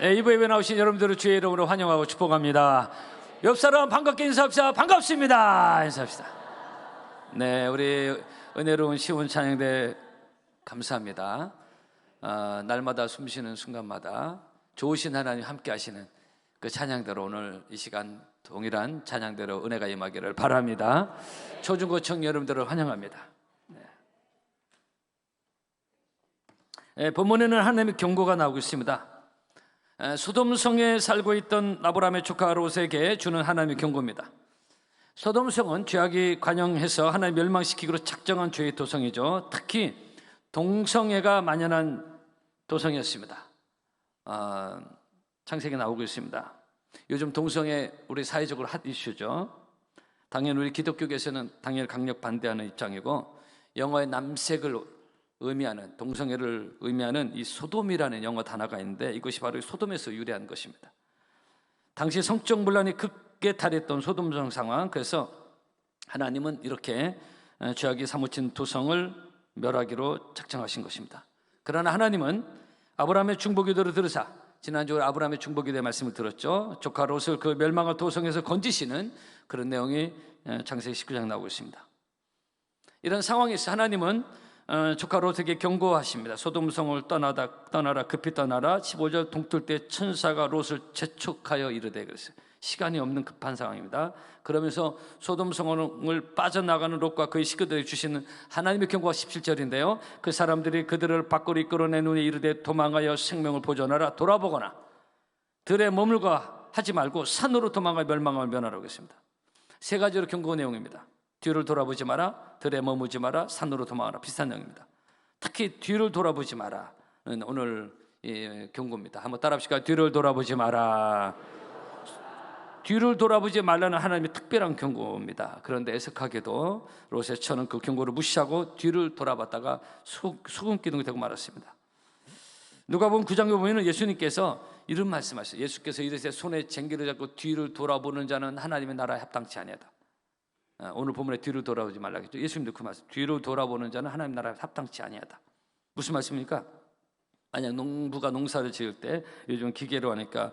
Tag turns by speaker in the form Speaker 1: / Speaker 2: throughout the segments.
Speaker 1: 이부 예배 나오신 여러분들을 주의 이름으로 환영하고 축복합니다. 옆 사람 반갑게 인사합시다. 반갑습니다. 인사합시다. 네, 우리 은혜로운 시온 찬양대 감사합니다. 날마다 숨쉬는 순간마다 좋으신 하나님 함께 하시는 그 찬양대로 오늘 이 시간 동일한 찬양대로 은혜가 임하기를 바랍니다. 초중고청 여러분들을 환영합니다. 본문에는 하나님의 경고가 나오고 있습니다. 소돔성에 살고 있던 아브라함의 조카 롯에게 주는 하나님의 경고입니다. 소돔성은 죄악이 관영해서 하나님 멸망시키기로 작정한 죄의 도성이죠. 특히 동성애가 만연한 도성이었습니다. 창세기에 나오고 있습니다. 요즘 동성애 우리 사회적으로 핫 이슈죠. 당연히 우리 기독교계에서는 당연히 강력 반대하는 입장이고, 영어의 남색을 의미하는, 동성애를 의미하는 이 소돔이라는 영어 단어가 있는데 이것이 바로 소돔에서 유래한 것입니다. 당시 성적 분란이 극에 달했던 소돔성 상황, 그래서 하나님은 이렇게 죄악이 사무친 도성을 멸하기로 작정하신 것입니다. 그러나 하나님은 아브라함의 중보기도를 들으사, 지난주에 아브라함의 중보기도의 말씀을 들었죠. 조카 롯을 그 멸망할 도성에서 건지시는 그런 내용이 창세기 19장 나오고 있습니다. 이런 상황에서 하나님은 조카 롯에게 경고하십니다. 소돔성을 떠나라, 급히 떠나라. 15절 동틀 때 천사가 롯을 재촉하여 이르되, 그랬어요. 시간이 없는 급한 상황입니다. 그러면서 소돔성을 빠져나가는 롯과 그의 식구들에게 주시는 하나님의 경고가 17절인데요 그 사람들이 그들을 밖으로 이끌어내 눈에 이르되 도망하여 생명을 보존하라. 돌아보거나 들에 머물고 하지 말고 산으로 도망하여 멸망을 면하라고 했습니다. 세 가지로 경고 내용입니다. 뒤를 돌아보지 마라, 들에 머무지 마라, 산으로 도망하라. 비슷한 내용입니다. 특히 뒤를 돌아보지 마라는 오늘 경고입니다. 한번 따라합시다. 뒤를 돌아보지 마라. 뒤를 돌아보지 말라는 하나님의 특별한 경고입니다. 그런데 애석하게도 롯의 처는 그 경고를 무시하고 뒤를 돌아봤다가 수금기둥이 되고 말았습니다. 누가복음 9장에 보면 예수님께서 이런 말씀하셨어요. 예수께서 이르시되 손에 쟁기를 잡고 뒤를 돌아보는 자는 하나님의 나라에 합당치 아니하다. 오늘 본문에 뒤를 돌아보지 말라겠죠. 예수님도 그 말씀, 뒤를 돌아보는 자는 하나님 나라에 합당치 아니하다. 무슨 말씀입니까? 만약 농부가 농사를 지을 때, 요즘 기계로 하니까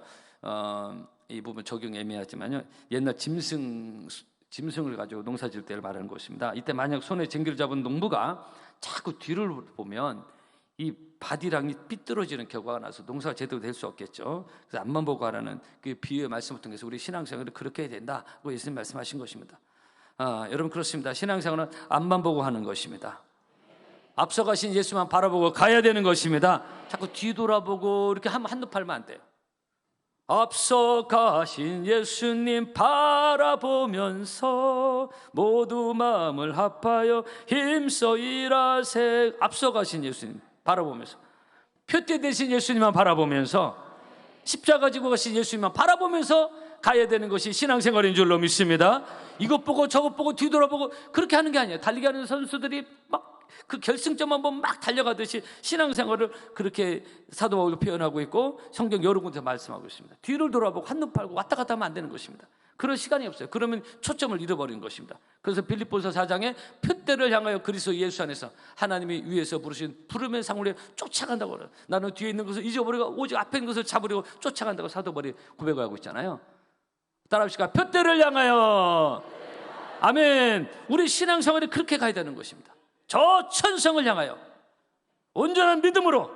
Speaker 1: 이 부분 적용 애매하지만요, 옛날 짐승을 가지고 농사 지을 때를 말하는 것입니다. 이때 만약 손에 쟁기를 잡은 농부가 자꾸 뒤를 보면 이 바디랑이 삐뚤어지는 결과가 나서 농사가 제대로 될 수 없겠죠. 그래서 앞만 보고 하라는 그 비유의 말씀을 통해서 우리 신앙생활을 그렇게 해야 된다고 예수님 말씀하신 것입니다. 여러분, 그렇습니다. 신앙생활은 앞만 보고 하는 것입니다. 앞서가신 예수만 바라보고 가야 되는 것입니다. 자꾸 뒤돌아보고 이렇게 하면 한눈 팔면 안 돼요. 앞서가신 예수님 바라보면서 모두 마음을 합하여 힘써 일하세. 앞서가신 예수님 바라보면서, 표대 되신 예수님만 바라보면서, 십자가 지고 가신 예수님만 바라보면서 가야 되는 것이 신앙생활인 줄로 믿습니다. 이것 보고 저것 보고 뒤돌아보고 그렇게 하는 게 아니에요. 달리기 하는 선수들이 막 그 결승점만 보면 막 달려가듯이 신앙생활을 그렇게 사도 바울이 표현하고 있고 성경 여러 군데 말씀하고 있습니다. 뒤를 돌아보고 한눈 팔고 왔다 갔다 하면 안 되는 것입니다. 그럴 시간이 없어요. 그러면 초점을 잃어버리는 것입니다. 그래서 빌립보서 4장에 표대를 향하여 그리스도 예수 안에서 하나님이 위에서 부르신 부름의 상을 쫓아간다고 그래요. 나는 뒤에 있는 것을 잊어버리고 오직 앞에 있는 것을 잡으려고 쫓아간다고 사도 바울이 고백하고 있잖아요. 따라합시다. 표대를 향하여. 아멘. 우리 신앙생활이 그렇게 가야 되는 것입니다. 저 천성을 향하여 온전한 믿음으로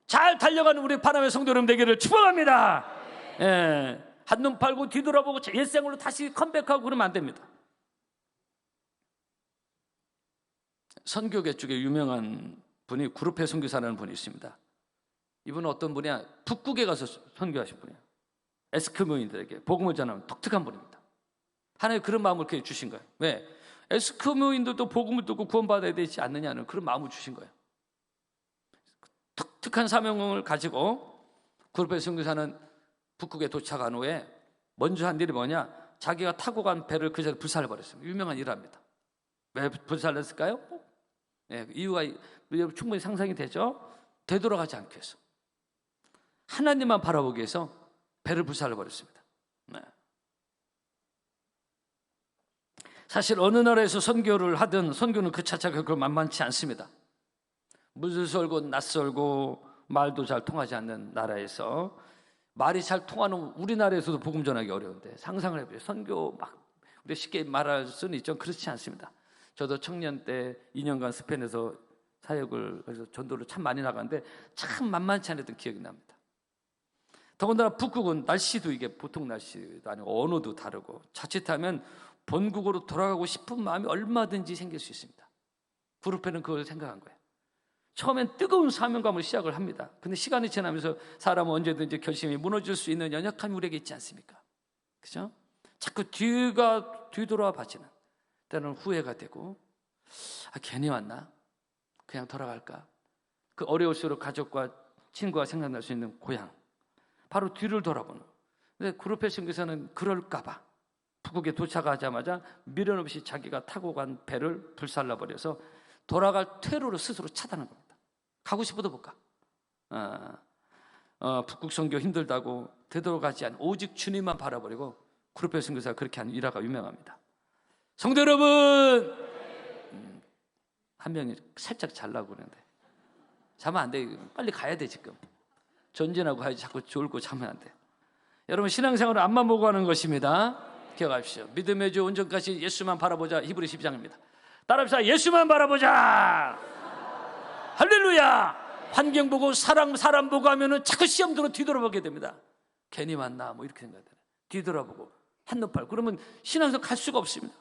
Speaker 1: 잘 달려가는 우리 바람의 성도 여러분 되기를 축복합니다. 한눈 팔고 뒤돌아보고 옛생으로 다시 컴백하고 그러면 안 됩니다. 선교계 쪽에 유명한 분이 그룹회 선교사라는 분이 있습니다. 이분은 어떤 분이야? 북극에 가서 선교하신 분이에요. 에스키모인들에게 복음을 전하는 독특한 분입니다. 하나님 그런 마음을 이렇게 주신 거예요. 왜? 에스키모인들도 복음을 듣고 구원받아야 되지 않느냐는 그런 마음을 주신 거예요. 독특한 사명을 가지고 그룹의 선교사는 북극에 도착한 후에 먼저 한 일이 뭐냐? 자기가 타고 간 배를 그 자리에 불살라버렸습니다. 유명한 일화입니다. 왜 불살랐을까요? 이유가 충분히 상상이 되죠? 되돌아가지 않기 위해서, 하나님만 바라보기 위해서 배를 불살라버렸습니다. 사실 어느 나라에서 선교를 하든 선교는 그 자체가 결코 만만치 않습니다. 무슬설고 낯설고 말도 잘 통하지 않는 나라에서 말이 잘 통하는 우리나라에서도 복음 전하기 어려운데 상상을 해보세요. 선교 막 우리 쉽게 말할 수는 있죠. 그렇지 않습니다. 저도 청년 때 2년간 스페인에서 사역을 그래서 전도를 참 많이 나갔는데 참 만만치 않았던 기억이 납니다. 더군다나 북극은 날씨도 이게 보통 날씨도 아니고 언어도 다르고 자칫하면 본국으로 돌아가고 싶은 마음이 얼마든지 생길 수 있습니다. 구르페는 그걸 생각한 거예요. 처음엔 뜨거운 사명감을 시작을 합니다. 근데 시간이 지나면서 사람은 언제든지 결심이 무너질 수 있는 연약함이 우리에게 있지 않습니까? 그죠? 자꾸 뒤돌아 봐지는 때로는 후회가 되고 괜히 왔나? 그냥 돌아갈까? 그 어려울수록 가족과 친구가 생각날 수 있는 고향, 바로 뒤를 돌아보는. 근데 구르페 선교사는 그럴까봐 북극에 도착하자마자 미련 없이 자기가 타고 간 배를 불살라버려서 돌아갈 퇴로를 스스로 차단한 겁니다. 가고 싶어도 못 가. 북극 선교 힘들다고 되돌아가지 않은 오직 주님만 바라버리고 구르페 선교사가 그렇게 한 일화가 유명합니다. 성도 여러분, 한 명이 살짝 잘라고 그러는데 자면 안 돼. 빨리 가야 돼. 지금 전진하고 가야지. 자꾸 졸고 자면 안 돼. 여러분, 신앙생활은 앞만 보고 가는 것입니다. 기억하십시오. 믿음의 주 온전까지 예수만 바라보자. 히브리 12장입니다. 따라합시다. 예수만 바라보자. 할렐루야. 환경 보고 사람 보고 하면은 자꾸 시험 들어 뒤돌아보게 됩니다. 괜히 왔나 뭐 이렇게 생각해요. 뒤돌아보고 한눈팔. 그러면 신앙생활 갈 수가 없습니다.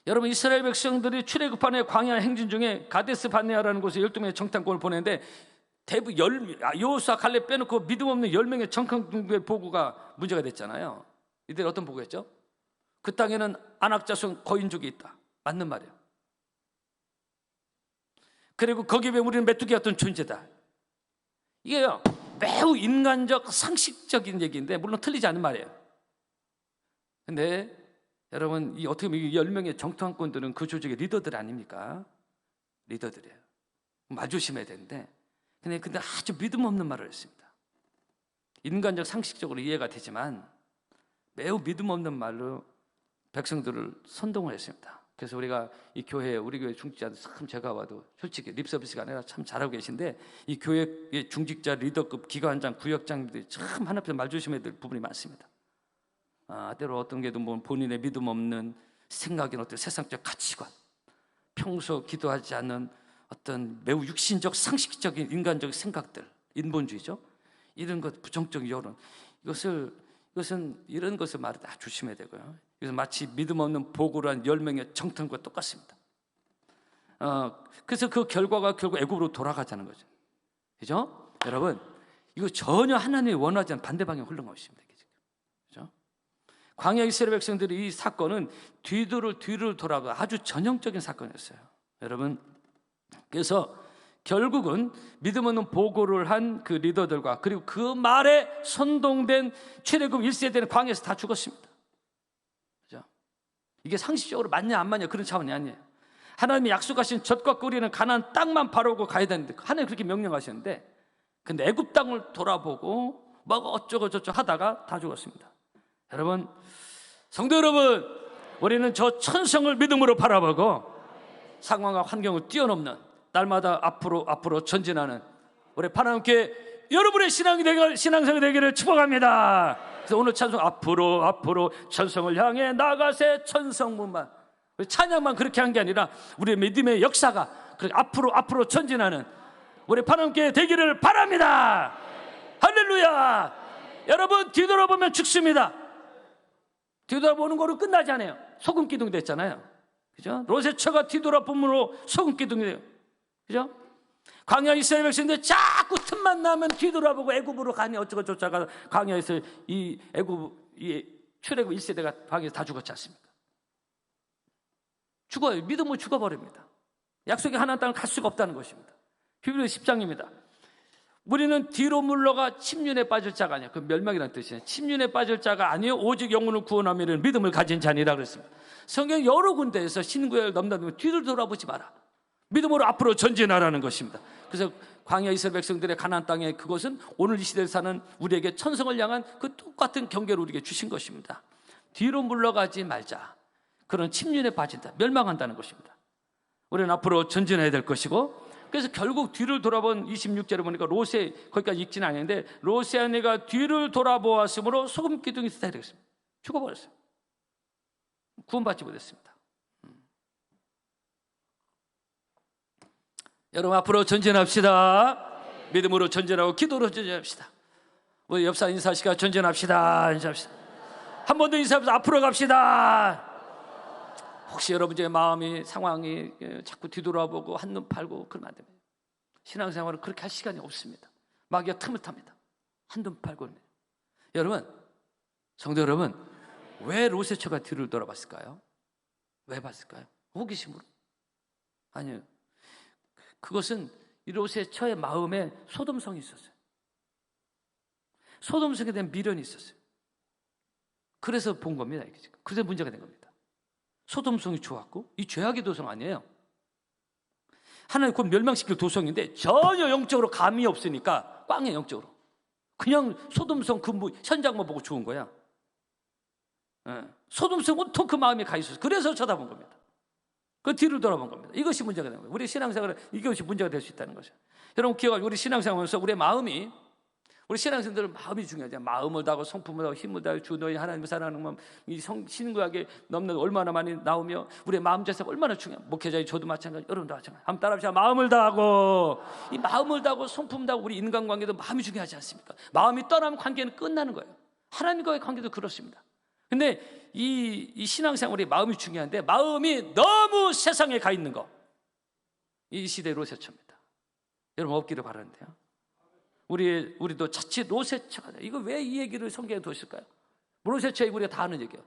Speaker 1: 여러분, 이스라엘 백성들이 출애굽한 해 광야 행진 중에 가데스 바네아라는 곳에 12명의 정탐꾼을 보내는데 대부분 여호수아 갈렙 빼놓고 믿음 없는 10명의 정탐꾼의 보고가 문제가 됐잖아요. 이들이 어떤 보고였죠? 그 땅에는 안악자손 거인족이 있다. 맞는 말이에요. 그리고 거기에 우리는 메뚜기 같은 존재다. 이게요, 매우 인간적 상식적인 얘기인데 물론 틀리지 않은 말이에요. 근데 여러분, 이 어떻게 보면 이 10명의 정탐꾼들은 그 조직의 리더들 아닙니까? 리더들이에요. 말 조심해야 되는데 근데 아주 믿음 없는 말을 했습니다. 인간적 상식적으로 이해가 되지만 매우 믿음 없는 말로 백성들을 선동을 했습니다. 그래서 우리가 이 교회, 우리 교회 중직자들 참 제가 봐도 솔직히 립서비스가 아니라 참 잘하고 계신데 이 교회의 중직자 리더급 기관장, 구역장들이 참 하나님께서 말 조심해야 될 부분이 많습니다. 때로 어떤 게도 뭐 본인의 믿음 없는 생각이나 어떤 세상적 가치관, 평소 기도하지 않는 어떤 매우 육신적 상식적인 인간적 생각들, 인본주의죠. 이런 것, 부정적 여론, 이것은 이런 것을 말할 때 조심해야 되고요. 그래서 마치 믿음 없는 보고를 한 10명의 정탐과 똑같습니다. 그래서 그 결과가 결국 애굽으로 돌아가자는 거죠. 그죠? 여러분, 이거 전혀 하나님이 원하지 않는 반대 방향 흘러가고 있습니다. 그죠? 광야 이스라엘 백성들이 이 사건은 뒤를 돌아가 아주 전형적인 사건이었어요. 여러분, 그래서 결국은 믿음 없는 보고를 한 그 리더들과 그리고 그 말에 선동된 출애굽 1세대는 광야에서 다 죽었습니다. 그죠? 이게 상식적으로 맞냐 안 맞냐 그런 차원이 아니에요. 하나님이 약속하신 젖과 꿀이는 가나안 땅만 바라보고 가야 되는데 하나님 그렇게 명령하셨는데 근데 애굽 땅을 돌아보고 뭐 어쩌고 저쩌고 하다가 다 죽었습니다. 여러분, 성도 여러분, 우리는 저 천성을 믿음으로 바라보고 상황과 환경을 뛰어넘는 날마다 앞으로 전진하는 우리 하나님께 여러분의 신앙생활 되기를 축복합니다. 그래서 오늘 찬송 앞으로 천성을 향해 나가세 천성문만, 우리 찬양만 그렇게 한 게 아니라 우리의 믿음의 역사가 그렇게 앞으로 전진하는 우리 하나님께 되기를 바랍니다. 할렐루야. 여러분, 뒤돌아보면 죽습니다. 뒤돌아보는 거로 끝나지 않아요. 소금 기둥 됐잖아요. 그죠? 로세처가 뒤돌아봄으로 소금 기둥이 돼요. 그죠? 광야 이스라엘 백성들 자꾸 틈만 나면 뒤돌아보고 애굽으로 가니 어쩌고 저쩌고 광야에서 이 출애굽 1세대가 광야에서 다 죽었지 않습니까? 죽어요. 믿음으로 죽어버립니다. 약속의 하나님 땅을 갈 수가 없다는 것입니다. 히브리 10장입니다. 우리는 뒤로 물러가 침륜에 빠질 자가 아니야. 그 멸망이라는 뜻이에요. 침륜에 빠질 자가 아니요 오직 영혼을 구원하면 믿음을 가진 자니라 그랬습니다. 성경 여러 군데에서 신구약을 넘나들면 뒤를 돌아보지 마라. 믿음으로 앞으로 전진하라는 것입니다. 그래서 광야 이스라엘 백성들의 가나안 땅에 그것은 오늘 이 시대에 사는 우리에게 천성을 향한 그 똑같은 경계를 우리에게 주신 것입니다. 뒤로 물러가지 말자. 그런 침륜에 빠진다. 멸망한다는 것입니다. 우리는 앞으로 전진해야 될 것이고 그래서 결국 뒤를 돌아본 26절에 보니까 롯의, 거기까지 읽지는 않았는데, 롯의 아내가 뒤를 돌아보았으므로 소금 기둥이 있었다 이랬습니다. 죽어버렸어요. 구원받지 못했습니다. 여러분, 앞으로 전진합시다. 믿음으로 전진하고 기도로 전진합시다. 우리 옆사 인사하시까? 전진합시다. 인사합시다. 한 번 더 인사하면서 앞으로 갑시다. 혹시 여러분의 마음이, 상황이 자꾸 뒤돌아보고 한눈 팔고 그러면 안 됩니다. 신앙생활은 그렇게 할 시간이 없습니다. 마귀가 틈을 탑니다. 한눈 팔고. 여러분, 성도 여러분, 왜 롯의 처가 뒤를 돌아봤을까요? 왜 봤을까요? 호기심으로? 아니요. 그것은 이 롯의 처의 마음에 소돔성이 있었어요. 소돔성에 대한 미련이 있었어요. 그래서 본 겁니다. 그래서 문제가 된 겁니다. 소돔성이 좋았고, 이 죄악의 도성 아니에요. 하나님 곧 멸망시킬 도성인데 전혀 영적으로 감이 없으니까 꽝해. 영적으로 그냥 소돔성 그 현장만 보고 죽은 거야. 소돔성 온통 그 마음에 가 있었어요. 그래서 쳐다본 겁니다. 그 뒤를 돌아본 겁니다. 이것이 문제가 되는 거예요. 우리 신앙생활은 이것이 문제가 될 수 있다는 거죠. 여러분 기억하시고, 우리 신앙생활에서 우리 마음이, 우리 신앙생들은 마음이 중요하죠. 마음을 다하고 성품을 다하고 힘을 다하고 주 너희 하나님을 사랑하는 마음, 이 신구약에 넘는 얼마나 많이 나오며 우리의 마음 자세가 얼마나 중요해요. 목회자이 저도 마찬가지, 여러분도 마찬가지. 한번 따라합시다. 마음을 다하고, 이 마음을 다하고 성품 다하고 우리 인간관계도 마음이 중요하지 않습니까? 마음이 떠나면 관계는 끝나는 거예요. 하나님과의 관계도 그렇습니다. 근데 이 신앙생활이 마음이 중요한데, 마음이 너무 세상에 가 있는 거, 이 시대 롯의처입니다. 여러분 없기를 바라는데요. 우리도 자칫 롯의처가 돼. 이거 왜 이 얘기를 성경에 두셨을까요? 롯의처 우리가 다 아는 얘기예요.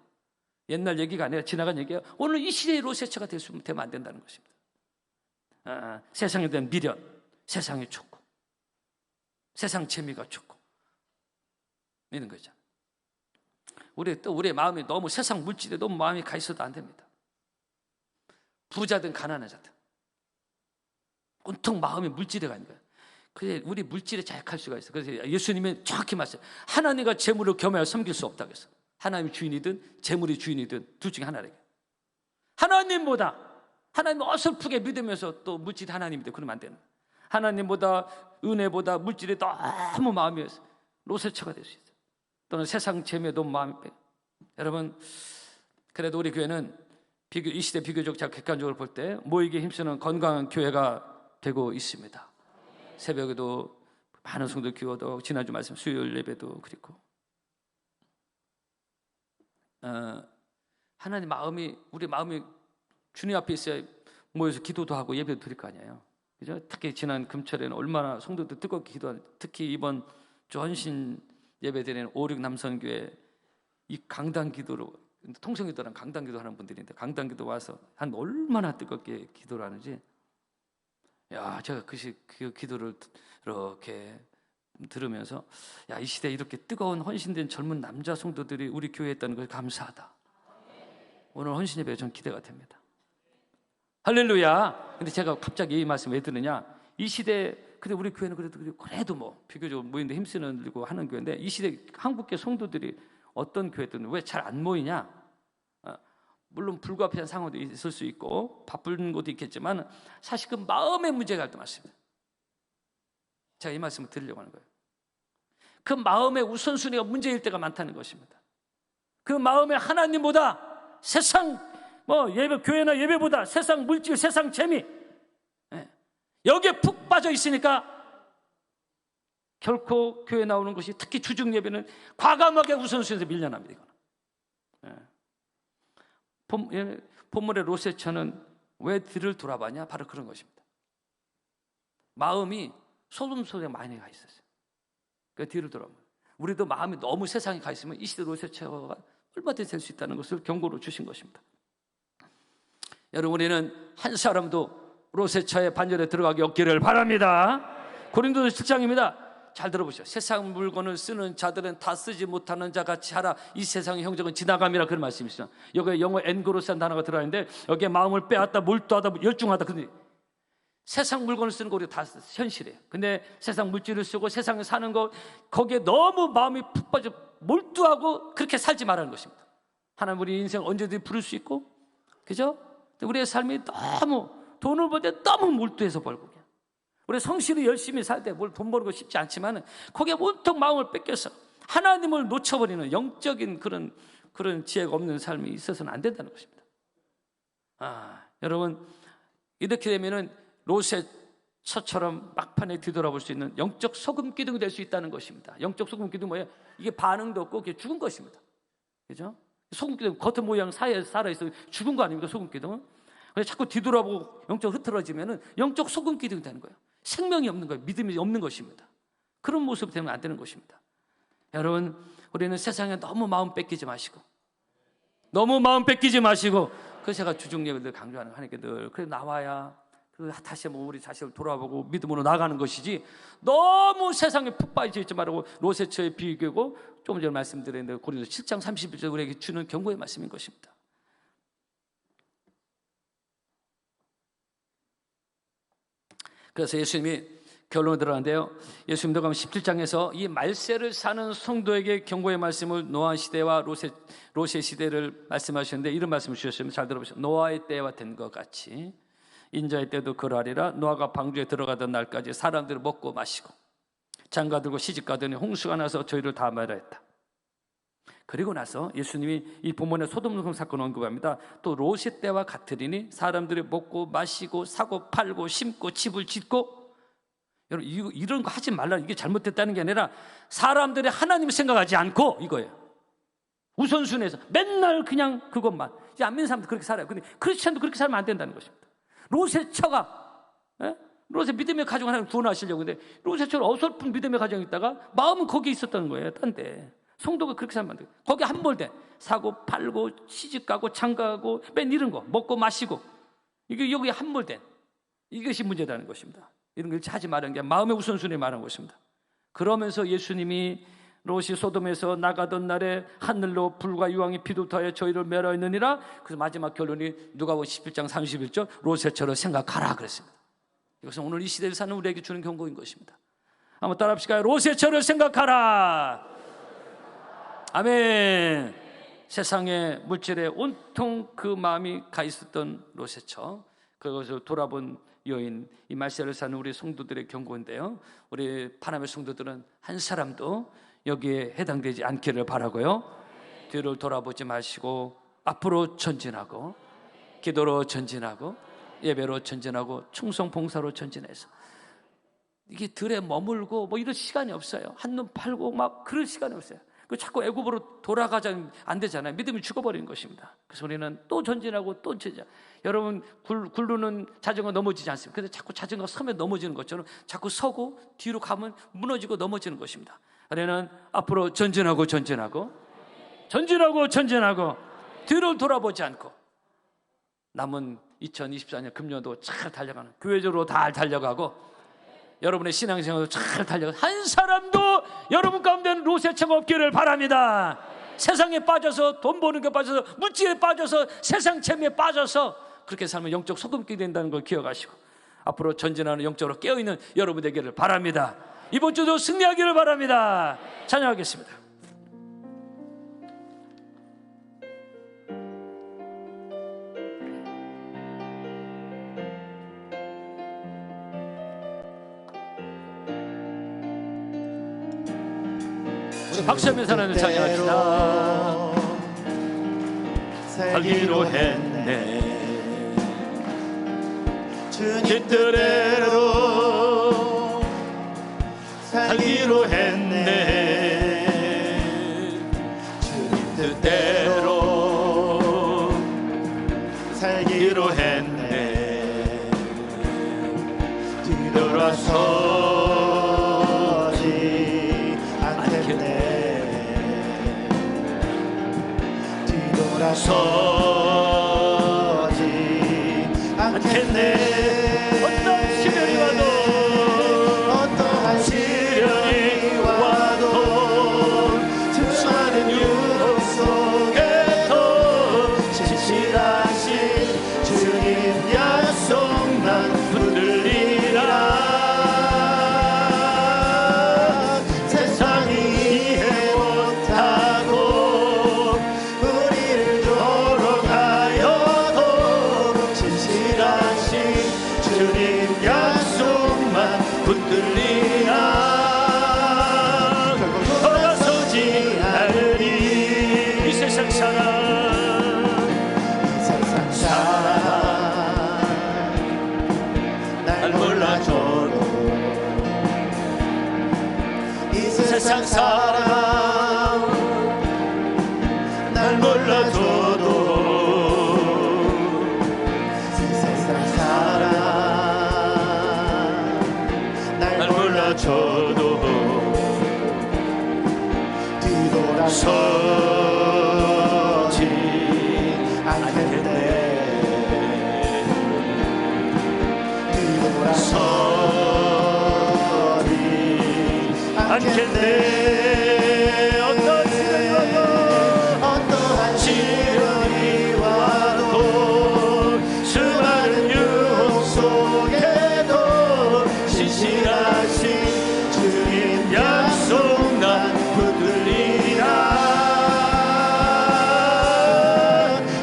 Speaker 1: 옛날 얘기가 아니라 지나간 얘기예요. 오늘 이 시대의 롯의처가 되면 안 된다는 것입니다. 세상에 대한 미련, 세상이 좋고, 세상 재미가 좋고, 이런 거죠. 우리의 마음이 너무 세상 물질에 너무 마음이 가 있어도 안 됩니다. 부자든 가난한 자든 온통 마음이 물질에 가 있는 거예요. 그래 우리 물질에 자약할 수가 있어요. 그래서 예수님이 정확히 말씀해요. 하나님과 재물을 겸하여 섬길 수 없다고 했어요. 하나님이 주인이든 재물이 주인이든 둘 중에 하나래요. 하나님보다, 하나님 어설프게 믿으면서 또 물질이 하나님인데 그러면 안 되는 거예요. 하나님보다, 은혜보다 물질이 너무 마음이 롯의처가 될 수 있어요. 또는 세상 재미에 너무 마음이 빼요. 여러분, 그래도 우리 교회는 이 시대 비교적 객관적으로 볼 때 모이기에 힘쓰는 건강한 교회가 되고 있습니다. 새벽에도 많은 성도 기도도, 지난주 말씀 수요일 예배도 그리고 하나님 마음이, 우리 마음이 주님 앞에 있어야 모여서 기도도 하고 예배도 드릴 거 아니에요. 그죠? 특히 지난 금철에는 얼마나 성도들 뜨겁게 기도하는, 특히 이번 주 헌신 예배 드리는 5, 6 남성교회 이 강단 기도로, 통성기도랑 강단 기도 하는 분들인데 강단 기도 와서 한 얼마나 뜨겁게 기도를 하는지, 야, 제가 그 기도를 이렇게 들으면서, 야, 이 시대에 이렇게 뜨거운 헌신된 젊은 남자 성도들이 우리 교회에 있다는 것이 감사하다. 오늘 헌신 예배가 전 기대가 됩니다. 할렐루야. 근데 제가 갑자기 이 말씀 왜 드느냐, 이 시대, 근데 우리 교회는 그래도 뭐 비교적 모이는데 힘쓰는 들고 하는 교회인데, 이 시대 한국계 성도들이 어떤 교회들은 왜 잘 안 모이냐? 물론 불가피한 상황도 있을 수 있고 바쁜 곳도 있겠지만 사실 그 마음의 문제가 할 때 많습니다. 제가 이 말씀을 드리려고 하는 거예요. 그 마음의 우선순위가 문제일 때가 많다는 것입니다. 그 마음에 하나님보다 세상, 예배, 교회나 예배보다 세상 물질, 세상 재미, 여기에 푹 빠져 있으니까 결코 교회 나오는 것이, 특히 주중 예배는 과감하게 우선순위에서 밀려납니다. 이거는. 본문의 롯의처는 왜 뒤를 돌아봤냐? 바로 그런 것입니다. 마음이 소돔 속에 많이 가 있었어요. 그 뒤를 돌아보면, 우리도 마음이 너무 세상에 가 있으면 이 시대 롯의처가 얼마든지 될 수 있다는 것을 경고로 주신 것입니다. 여러분, 우리는 한 사람도 롯의처의 반열에 들어가기 없기를 바랍니다. 고린도서 7장입니다. 잘 들어보세요. 세상 물건을 쓰는 자들은 다 쓰지 못하는 자 같이 하라. 이 세상의 형적은 지나감이라, 그런 말씀이 있어요. 여기에 영어 엔그로스한 단어가 들어있는데, 여기에 마음을 빼앗다, 몰두하다, 열중하다. 근데 세상 물건을 쓰는 거 우리가 다 현실이에요. 근데 세상 물질을 쓰고 세상에 사는 거, 거기에 너무 마음이 푹 빠져 몰두하고 그렇게 살지 말라는 것입니다. 하나님 우리 인생 언제든지 부를 수 있고, 그죠? 우리의 삶이 너무 돈을 벌 때 너무 몰두해서 벌고, 우리 성실히 열심히 살 때 뭘 돈 버는 거 쉽지 않지만 거기에 온통 마음을 뺏겨서 하나님을 놓쳐버리는 영적인 그런 지혜가 없는 삶이 있어서는 안 된다는 것입니다. 여러분, 이렇게 되면은 롯의 처처럼 막판에 뒤돌아볼 수 있는 영적 소금 기둥이 될 수 있다는 것입니다. 영적 소금 기둥 뭐예요? 이게 반응도 없고 그게 죽은 것입니다. 그죠? 소금 기둥 겉은 모양 사이에 살아있어 죽은 거 아닙니까? 소금 기둥은. 그래서 자꾸 뒤돌아보고 영적 흐트러지면은 영적 소금 기둥이 되는 거예요. 생명이 없는 거예요. 믿음이 없는 것입니다. 그런 모습이 되면 안 되는 것입니다. 여러분, 우리는 세상에 너무 마음 뺏기지 마시고, 그래서 제가 주중예배 늘 강조하는 거 하니까 늘 그래 나와야 다시 한번 우리 자신을 돌아보고 믿음으로 나가는 것이지, 너무 세상에 푹 빠져 있지 말고. 롯의 처의 비교고 조금 전에 말씀드렸는데 고린도서 7장 31절 우리에게 주는 경고의 말씀인 것입니다. 그래서 예수님이 결론에 들어가는데요, 예수님도 가면 17장에서 이 말세를 사는 성도에게 경고의 말씀을 노아 시대와 롯의 시대를 말씀하셨는데 이런 말씀을 주셨습니다. 잘 들어보세요. 노아의 때와 된 것 같이 인자의 때도 그러하리라. 노아가 방주에 들어가던 날까지 사람들을 먹고 마시고 장가들고 시집가더니 홍수가 나서 저희를 다 말하였다. 그리고 나서 예수님이 이 본문의 소돔 사건을 언급합니다. 또 롯의 때와 같으리니 사람들이 먹고 마시고 사고 팔고 심고 집을 짓고. 여러분, 이런 거 하지 말라. 이게 잘못됐다는 게 아니라 사람들이 하나님을 생각하지 않고 이거예요. 우선순위에서 맨날 그냥 그것만. 이제 안 믿는 사람도 그렇게 살아요. 근데 크리스천도 그렇게 살면 안 된다는 것입니다. 롯의 처가, 롯의 믿음의 가정 하나님 구원하시려고. 근데 롯의 처럼 어설픈 믿음의 가정이 있다가 마음은 거기에 있었던 거예요. 딴 데. 성도가 그렇게 살면 안 돼요. 거기 함몰돼. 사고 팔고 시집가고 장가가고 맨 이런 거 먹고 마시고, 이게 여기에 함몰된 이것이 문제라는 것입니다. 이런 걸 하지 말라는 게 마음의 우선순위에 말한 것입니다. 그러면서 예수님이 롯이 소돔에서 나가던 날에 하늘로 불과 유황이 비도타여 저희를 멸하였느니라. 그래서 마지막 결론이 누가복음 11장 31절 롯의 처를 생각하라 그랬습니다. 이것은 오늘 이 시대를 사는 우리에게 주는 경고인 것입니다. 한번 따라 합시다. 롯의 처를 생각하라. 아멘. 세상의 물질에 온통 그 마음이 가 있었던 롯의 처, 그것을 돌아본 여인, 이 말세를 사는 우리 성도들의 경고인데요, 우리 파나메 성도들은 한 사람도 여기에 해당되지 않기를 바라고요. 뒤를 돌아보지 마시고 앞으로 전진하고, 기도로 전진하고, 예배로 전진하고, 충성 봉사로 전진해서 이게 들에 머물고 뭐 이럴 시간이 없어요. 한눈 팔고 막 그럴 시간이 없어요. 자꾸 애굽으로 돌아가자면 안 되잖아요. 믿음이 죽어버리는 것입니다. 그래서 우리는 또 전진하고 또 전진. 여러분, 굴르는 자전거 넘어지지 않습니까? 근데 자꾸 자전거 서면 넘어지는 것처럼 자꾸 서고 뒤로 가면 무너지고 넘어지는 것입니다. 우리는 앞으로 전진하고 뒤를 돌아보지 않고 남은 2024년 금년도 잘 달려가는, 교회적으로 다 달려가고 여러분의 신앙생활도 잘 달려가고, 한 사람도 여러분 가운데는 롯의 처가 없기를 바랍니다. 세상에 빠져서, 돈 버는 게 빠져서, 물질에 빠져서, 세상 재미에 빠져서 그렇게 살면 영적 소금기 된다는 걸 기억하시고 앞으로 전진하는 영적으로 깨어있는 여러분 되기를 바랍니다. 이번 주도 승리하기를 바랍니다. 찬양하겠습니다. 박수하면서 하나님 찬양합시다. 살기로 했네, 주님 뜻대로 살기로 했네, 주님 뜻대로 살기로 했네. 뒤돌아서지 않겠네, 뒤돌아서지 않겠네. 어떤 시련이 와도, 어떠한 시련이 와도 수많은 유혹 속에도 신실하신 주님 약속만 붙들리라. 세상이 이해 못하고 우리를 세상 사람 날 몰라줘도
Speaker 2: 세상 사람 날 몰라줘도 뒤돌아서지 않겠네. 뒤돌아서지 않겠네. 어떠한 시련이 와도 수많은 유혹 속에도 신실하신 주님 약속 난 붙들리라.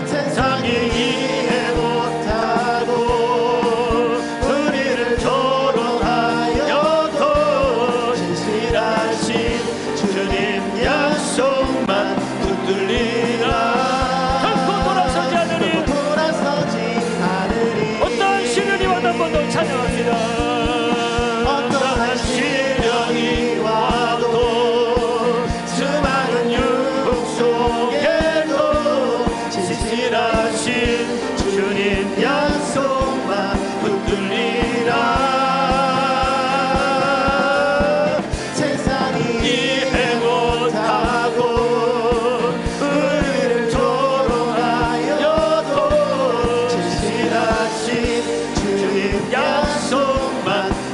Speaker 2: 세상이 이해 못하고 우리를 조롱하여도 신실하신 주님 약속만 붙들리라.
Speaker 1: 결코 돌아서지 않으리. 어떠한 시련이 와도 한 번 더 찬양합니다.
Speaker 2: 어떠한 시련이 와도 수많은 유혹 속에도 신실하신 주님 약속만 붙들리라. 세상이 이해 못하고 우리를 조롱하여도 신실하신 주님 약속만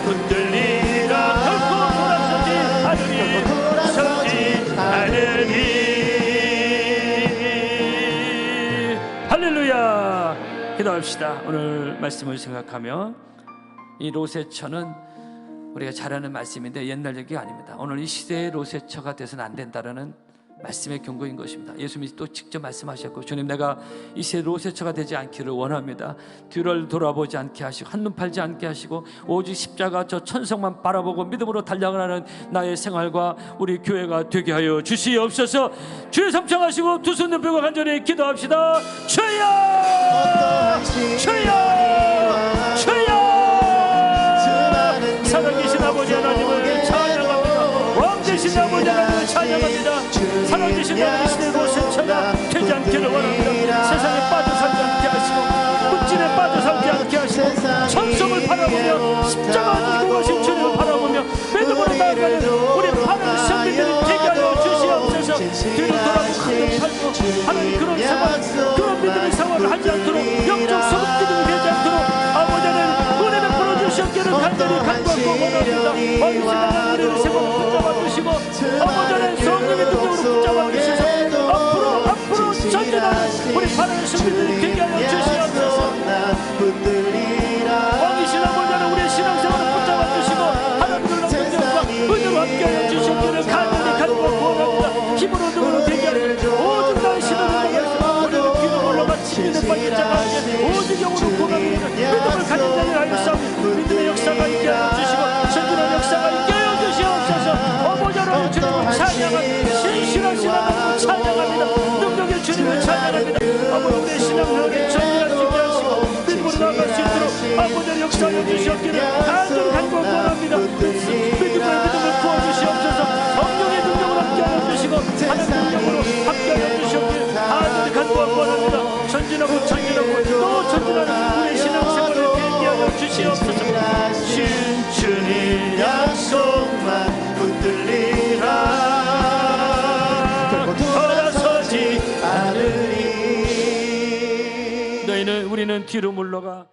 Speaker 2: 붙들리라.
Speaker 1: 결코 돌아서지 않으리. 할렐루야. 기도합시다. 오늘 말씀을 생각하며 이 로세처는 우리가 잘 아는 말씀인데 옛날 얘기가 아닙니다. 오늘 이 시대의 로세처가 돼서는 안 된다라는 말씀의 경고인 것입니다. 예수님이 또 직접 말씀하셨고, 주님 내가 이 시대 로세처가 되지 않기를 원합니다. 뒤를 돌아보지 않게 하시고 한눈 팔지 않게 하시고 오직 십자가 저 천성만 바라보고 믿음으로 달려가는 나의 생활과 우리 교회가 되게 하여 주시옵소서. 주의 삼창하시고 두 손 높이고 간절히 기도합시다. 주여 주여 주여. 살아계신 아버지 하나님을 찬양합니다. 왕 되신 아버지 하나님을 찬양합니다. 살아계신 하나님 시대 로세처가 되지 않기를 원합니다. 세상에 빠져 살지 않게 하시고 문진에 빠져 살지 않게 하시고 천성을 바라보며 십자가 지고 가신 주님을 바라보며 믿음으로 나아가는 우리 하나님 선비들이 되게 하여 주시옵소서. 뒤로 돌아보고 한눈 팔고 하나님 그런 생활, 그런 믿음의 생활을 하지 않도록 영적 소금 기둥이 되지 않도록 아버지 하나님 은혜 베풀어 주시옵기를 간절히 간구하고 원합니다. 어리지나간 우리를 세번 붙잡아 주시고 아버지 하나님 성령의 능력으로 붙잡아 주셔서 앞으로 전진하는 우리 바라는 선비들이 되게 하여 주시옵소서. 왕이신 아버지 하나님 우리의 신앙생활을 붙잡아 주시고 하나님의 능력과 은혜로 함께하여 주시옵기를 간절히 간구하고 원합니다. 힘으로 능으로 되게 하여 오직 나의 신앙을 우리는 기도 올라가 침인에 빠진 자가 아니라 오직 영으로 구원합니다. 믿음을 가진 자를 하여 싸우고 믿음의 역사가 있게 하여 주시고 전진한 역사가 있게 하여 주시옵소서. 아버지 하나님 주님을 찬양합니다. 신실하신 하나님을 찬양합니다. 능력의 주님을 찬양합니다. 아버지 우리의 신앙생활에 전진할 수 있게 하시고 믿음으로 나아갈 수 있도록 아버지 역사하여 주시옵기를 간절히 간구하고 원합니다. 믿음을 부어주시옵소서. 성령의 능력으로 함께하여 주시고 하나님의 능력으로 함께하여 주시옵기를 간절히 간구하고 원합니다. 전진하고 또 전진하는 우리의 신앙생활을 되게 하여 주시옵소서.
Speaker 2: 주님 약속만 붙들리라. 결코 돌아서지 않으리.
Speaker 1: 우리는 뒤로 물러가